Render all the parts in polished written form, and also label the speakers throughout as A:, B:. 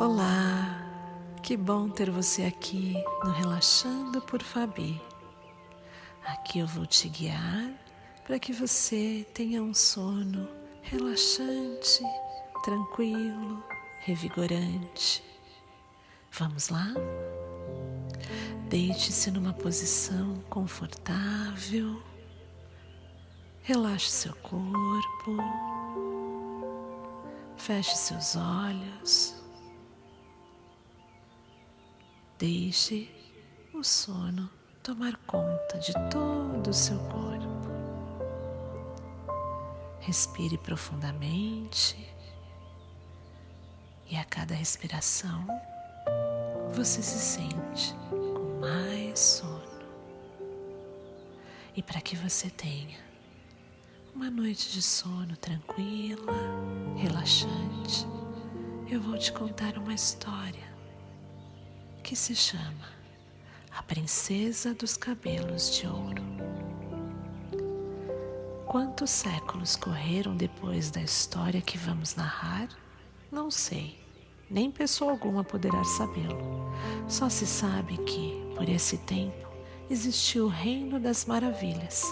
A: Olá, que bom ter você aqui no Relaxando por Fabi. Aqui eu vou te guiar para que você tenha um sono relaxante, tranquilo, revigorante. Vamos lá? Deite-se numa posição confortável, relaxe seu corpo, feche seus olhos. Deixe o sono tomar conta de todo o seu corpo. Respire profundamente e a cada respiração você se sente com mais sono. E para que você tenha uma noite de sono tranquila, relaxante, eu vou te contar uma história que se chama A Princesa dos Cabelos de Ouro. Quantos séculos correram depois da história que vamos narrar? Não sei, nem pessoa alguma poderá sabê-lo. Só se sabe que, por esse tempo, existiu o Reino das Maravilhas,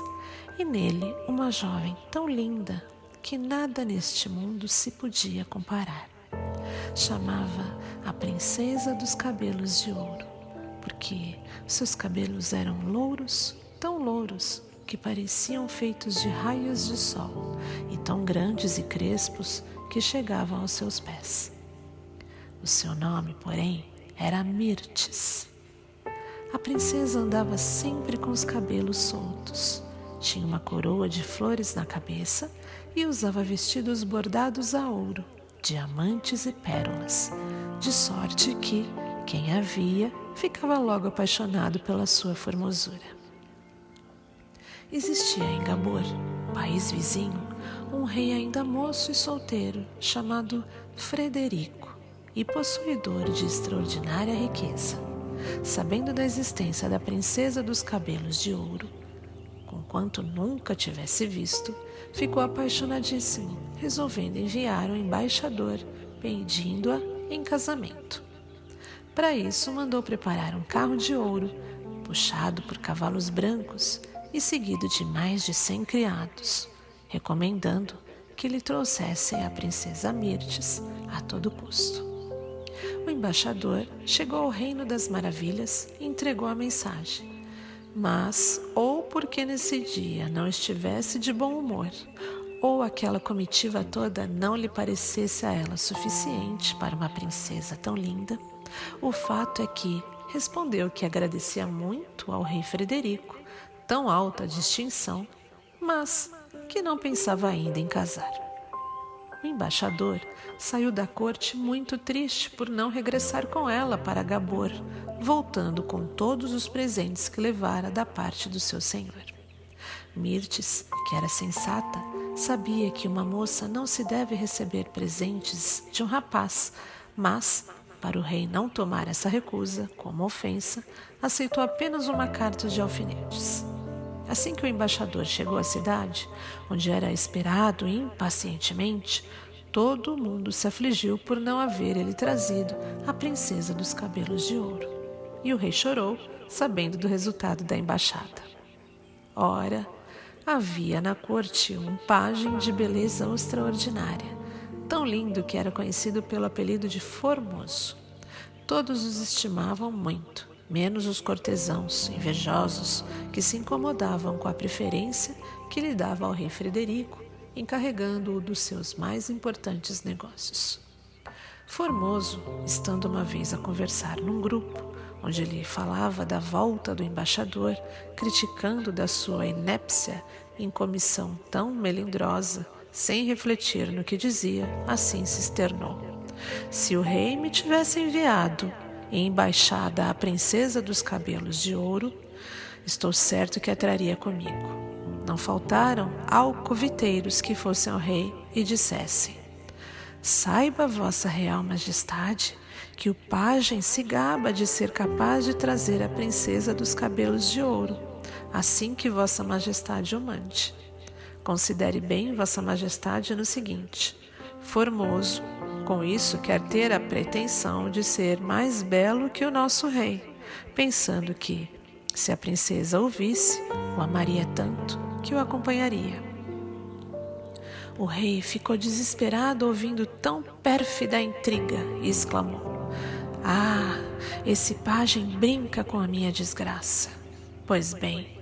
A: e nele uma jovem tão linda que nada neste mundo se podia comparar. Chamava a Princesa dos Cabelos de Ouro, porque seus cabelos eram louros, tão louros, que pareciam feitos de raios de sol, e tão grandes e crespos que chegavam aos seus pés. O seu nome, porém, era Mirtes. A princesa andava sempre com os cabelos soltos, tinha uma coroa de flores na cabeça e usava vestidos bordados a ouro, diamantes e pérolas, de sorte que quem a via ficava logo apaixonado pela sua formosura. Existia em Gabor, país vizinho, um rei ainda moço e solteiro chamado Frederico e possuidor de extraordinária riqueza. Sabendo da existência da princesa dos cabelos de ouro, conquanto nunca tivesse visto, ficou apaixonadíssimo, resolvendo enviar um embaixador pedindo-a em casamento. Para isso, mandou preparar um carro de ouro, puxado por cavalos brancos e seguido de mais de 100 criados, recomendando que lhe trouxessem a princesa Mirtes a todo custo. O embaixador chegou ao Reino das Maravilhas e entregou a mensagem. Mas, ou porque nesse dia não estivesse de bom humor, ou aquela comitiva toda não lhe parecesse a ela suficiente para uma princesa tão linda, o fato é que respondeu que agradecia muito ao rei Frederico tão alta distinção, mas que não pensava ainda em casar. O embaixador saiu da corte muito triste por não regressar com ela para Gabor, voltando com todos os presentes que levara da parte do seu senhor. Mirtes, que era sensata, sabia que uma moça não se deve receber presentes de um rapaz, mas, para o rei não tomar essa recusa como ofensa, aceitou apenas uma carta de alfinetes. Assim que o embaixador chegou à cidade, onde era esperado impacientemente, todo mundo se afligiu por não haver ele trazido a princesa dos cabelos de ouro. E o rei chorou, sabendo do resultado da embaixada. Ora, havia na corte um pajem de beleza extraordinária, tão lindo que era conhecido pelo apelido de Formoso. Todos os estimavam muito, menos os cortesãos invejosos que se incomodavam com a preferência que lhe dava ao rei Frederico, encarregando-o dos seus mais importantes negócios. Formoso, estando uma vez a conversar num grupo, onde ele falava da volta do embaixador, criticando da sua inépcia em comissão tão melindrosa, sem refletir no que dizia, assim se externou: se o rei me tivesse enviado em embaixada a princesa dos cabelos de ouro, estou certo que a traria comigo. Não faltaram alcoviteiros que fossem ao rei e dissessem: saiba, vossa real majestade, que o pajem se gaba de ser capaz de trazer a princesa dos cabelos de ouro, assim que vossa majestade o mande. Considere bem vossa majestade no seguinte: Formoso, Com isso, quer ter a pretensão de ser mais belo que o nosso rei, pensando que, se a princesa o visse, o amaria tanto que o acompanharia. O rei ficou desesperado ouvindo tão pérfida intriga e exclamou: "Ah, esse pajem brinca com a minha desgraça. Pois bem,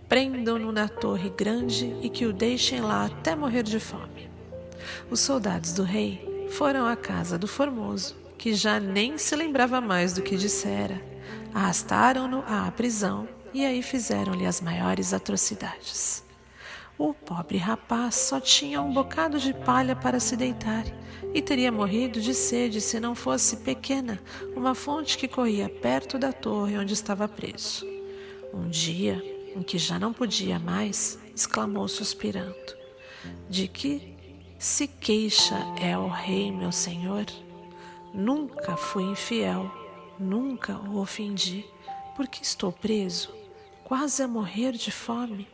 A: prendam-no na torre grande e que o deixem lá até morrer de fome." Os soldados do rei foram à casa do Formoso, que já nem se lembrava mais do que dissera. Arrastaram-no à prisão e aí fizeram-lhe as maiores atrocidades. O pobre rapaz só tinha um bocado de palha para se deitar e teria morrido de sede se não fosse pequena uma fonte que corria perto da torre onde estava preso. Um dia, em que já não podia mais, exclamou suspirando: "De que se queixa é o rei, meu senhor? Nunca fui infiel, nunca o ofendi, porque estou preso, quase a morrer de fome."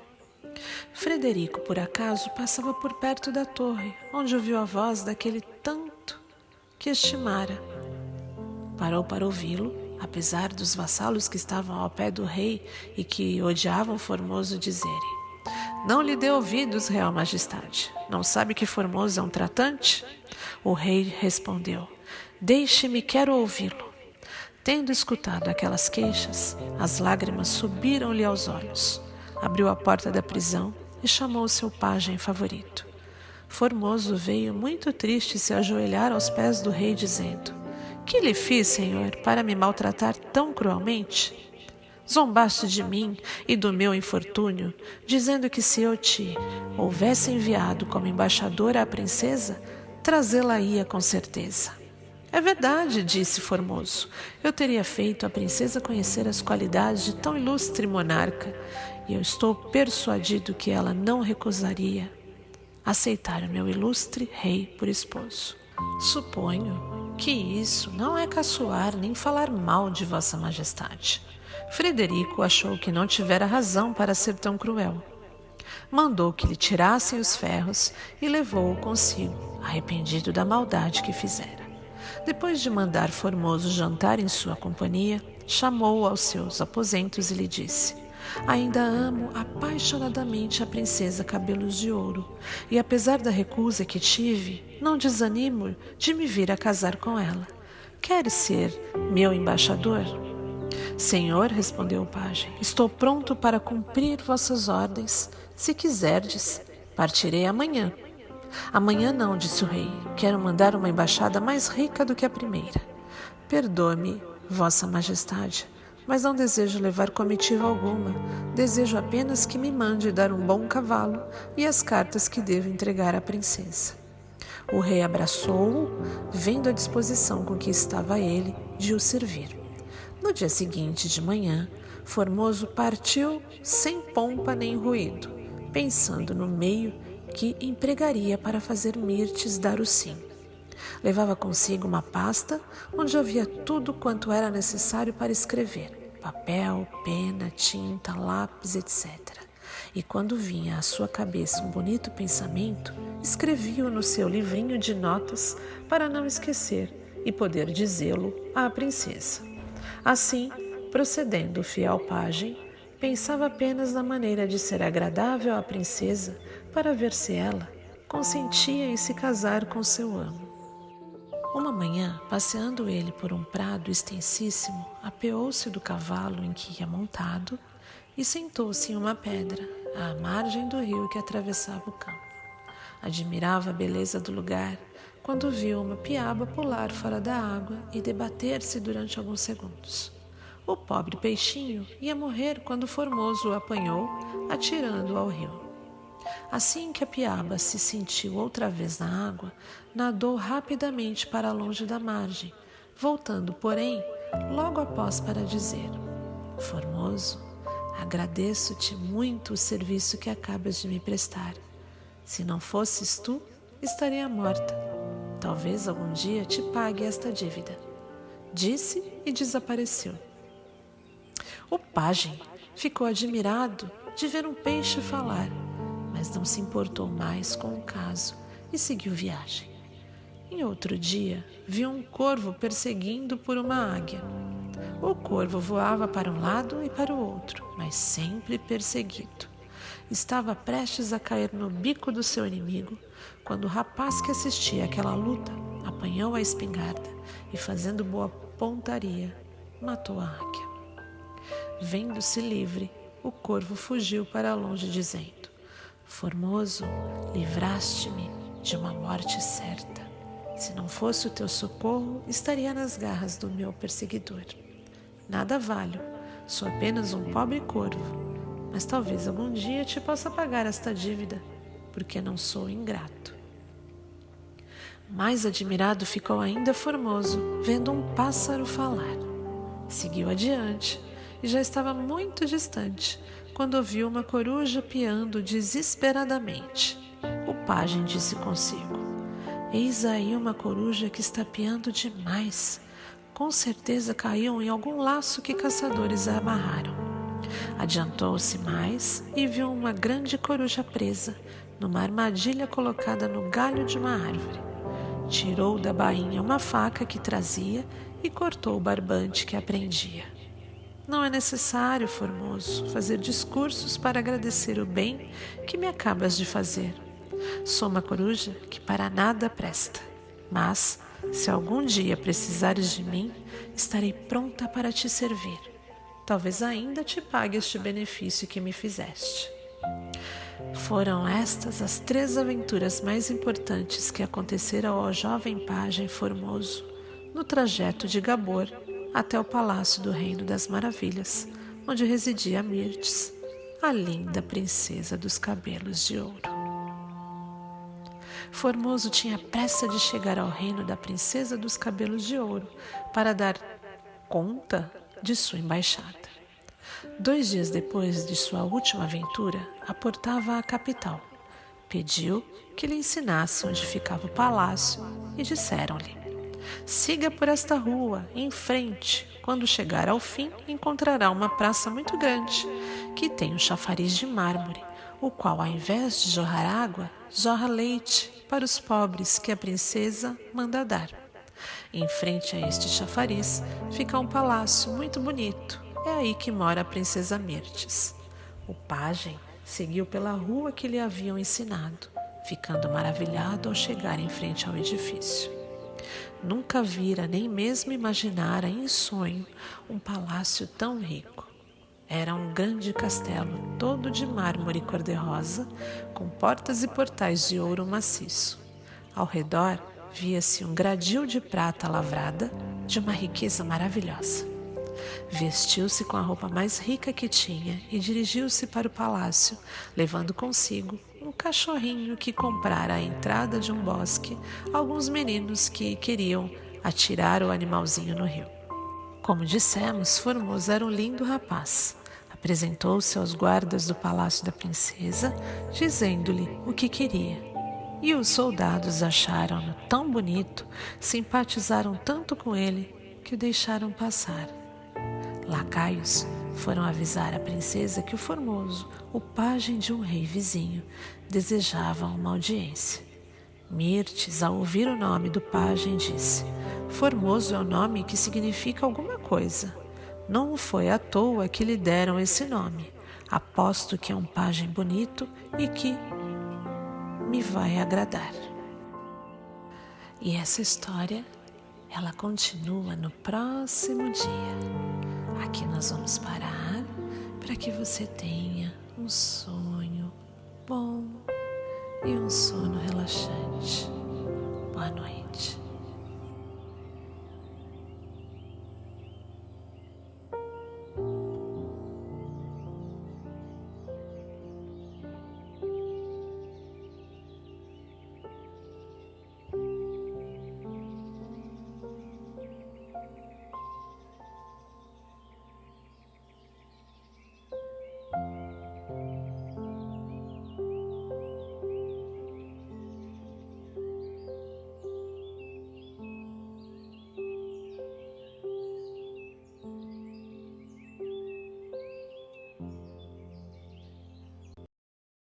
A: Frederico, por acaso, passava por perto da torre, onde ouviu a voz daquele tanto que estimara. Parou para ouvi-lo, apesar dos vassalos que estavam ao pé do rei e que odiavam Formoso dizerem: "Não lhe dê ouvidos, Real Majestade. Não sabe que Formoso é um tratante?" O rei respondeu: "Deixe-me, quero ouvi-lo." Tendo escutado aquelas queixas, as lágrimas subiram-lhe aos olhos. Abriu a porta da prisão e chamou seu pajem favorito. Formoso veio muito triste se ajoelhar aos pés do rei, dizendo: "Que lhe fiz, senhor, para me maltratar tão cruelmente? Zombaste de mim e do meu infortúnio, dizendo que se eu te houvesse enviado como embaixador à princesa, trazê-la-ia com certeza." "É verdade", disse Formoso. "Eu teria feito a princesa conhecer as qualidades de tão ilustre monarca, e eu estou persuadido que ela não recusaria aceitar o meu ilustre rei por esposo." "Suponho que isso não é caçoar nem falar mal de Vossa Majestade." Frederico achou que não tivera razão para ser tão cruel. Mandou que lhe tirassem os ferros e levou-o consigo, arrependido da maldade que fizera. Depois de mandar Formoso jantar em sua companhia, chamou-o aos seus aposentos e lhe disse: "Ainda amo apaixonadamente a princesa Cabelos de Ouro, e apesar da recusa que tive, não desanimo de me vir a casar com ela. Queres ser meu embaixador?" "Senhor", respondeu o pajem, "estou pronto para cumprir vossas ordens. Se quiserdes, partirei amanhã." "Amanhã não", disse o rei. "Quero mandar uma embaixada mais rica do que a primeira." "Perdoe-me, Vossa Majestade, mas não desejo levar comitiva alguma. Desejo apenas que me mande dar um bom cavalo e as cartas que devo entregar à princesa." O rei abraçou-o, vendo a disposição com que estava ele de o servir. No dia seguinte de manhã, Formoso partiu sem pompa nem ruído, pensando no meio que empregaria para fazer Mirtes dar o sim. Levava consigo uma pasta onde havia tudo quanto era necessário para escrever: papel, pena, tinta, lápis, etc. E quando vinha à sua cabeça um bonito pensamento, escrevia-o no seu livrinho de notas para não esquecer e poder dizê-lo à princesa. Assim, procedendo o fiel pajem, pensava apenas na maneira de ser agradável à princesa para ver se ela consentia em se casar com seu amo. Uma manhã, passeando ele por um prado extensíssimo, apeou-se do cavalo em que ia montado e sentou-se em uma pedra, à margem do rio que atravessava o campo. Admirava a beleza do lugar quando viu uma piaba pular fora da água e debater-se durante alguns segundos. O pobre peixinho ia morrer quando Formoso o apanhou, atirando-o ao rio. Assim que a piaba se sentiu outra vez na água, nadou rapidamente para longe da margem, voltando, porém, logo após para dizer: "Formoso, agradeço-te muito o serviço que acabas de me prestar. Se não fosses tu, estaria morta. Talvez algum dia te pague esta dívida." Disse e desapareceu. O pajem ficou admirado de ver um peixe falar, mas não se importou mais com o caso e seguiu viagem. Em outro dia, viu um corvo perseguindo por uma águia. O corvo voava para um lado e para o outro, mas sempre perseguido. Estava prestes a cair no bico do seu inimigo, quando o rapaz que assistia àquela luta apanhou a espingarda e, fazendo boa pontaria, matou a águia. Vendo-se livre, o corvo fugiu para longe, dizendo: Formoso, livraste-me de uma morte certa. Se não fosse o teu socorro, estaria nas garras do meu perseguidor. Nada valho, sou apenas um pobre corvo, mas talvez algum dia te possa pagar esta dívida, porque não sou ingrato. Mais admirado ficou ainda Formoso, vendo um pássaro falar. Seguiu adiante e já estava muito distante, quando ouviu uma coruja piando desesperadamente. O pajem disse consigo: Eis aí uma coruja que está piando demais. Com certeza caiu em algum laço que caçadores a amarraram. Adiantou-se mais e viu uma grande coruja presa numa armadilha colocada no galho de uma árvore. Tirou da bainha uma faca que trazia e cortou o barbante que a prendia. Não é necessário, Formoso, fazer discursos para agradecer o bem que me acabas de fazer. Sou uma coruja que para nada presta, mas, se algum dia precisares de mim, estarei pronta para te servir. Talvez ainda te pague este benefício que me fizeste. Foram estas as 3 aventuras mais importantes que aconteceram ao jovem pajem Formoso no trajeto de Gabor até o palácio do Reino das Maravilhas, onde residia Mirtes, a linda princesa dos cabelos de ouro. Formoso tinha pressa de chegar ao reino da princesa dos cabelos de ouro para dar conta de sua embaixada. 2 dias depois de sua última aventura, aportava à capital. Pediu que lhe ensinasse onde ficava o palácio e disseram-lhe: Siga por esta rua, em frente. Quando chegar ao fim, encontrará uma praça muito grande, que tem um chafariz de mármore, o qual, ao invés de jorrar água, jorra leite para os pobres que a princesa manda dar. Em frente a este chafariz fica um palácio muito bonito. É aí que mora a princesa Mirtes. O pajem seguiu pela rua que lhe haviam ensinado, ficando maravilhado ao chegar em frente ao edifício. Nunca vira nem mesmo imaginara em sonho um palácio tão rico. Era um grande castelo, todo de mármore cor-de-rosa, com portas e portais de ouro maciço. Ao redor via-se um gradil de prata lavrada, de uma riqueza maravilhosa. Vestiu-se com a roupa mais rica que tinha e dirigiu-se para o palácio, levando consigo um cachorrinho que comprara à entrada de um bosque alguns meninos que queriam atirar o animalzinho no rio. Como dissemos, Formoso era um lindo rapaz. Apresentou-se aos guardas do palácio da princesa, dizendo-lhe o que queria. E os soldados acharam-no tão bonito, simpatizaram tanto com ele, que o deixaram passar. Lacaios foram avisar a princesa que o Formoso, o pajem de um rei vizinho, desejava uma audiência. Mirtes, ao ouvir o nome do pajem, disse: Formoso é um nome que significa alguma coisa. Não foi à toa que lhe deram esse nome. Aposto que é um pajem bonito e que me vai agradar. E essa história, ela continua no próximo dia. Aqui nós vamos parar para que você tenha um sonho bom e um sono relaxante. Boa noite.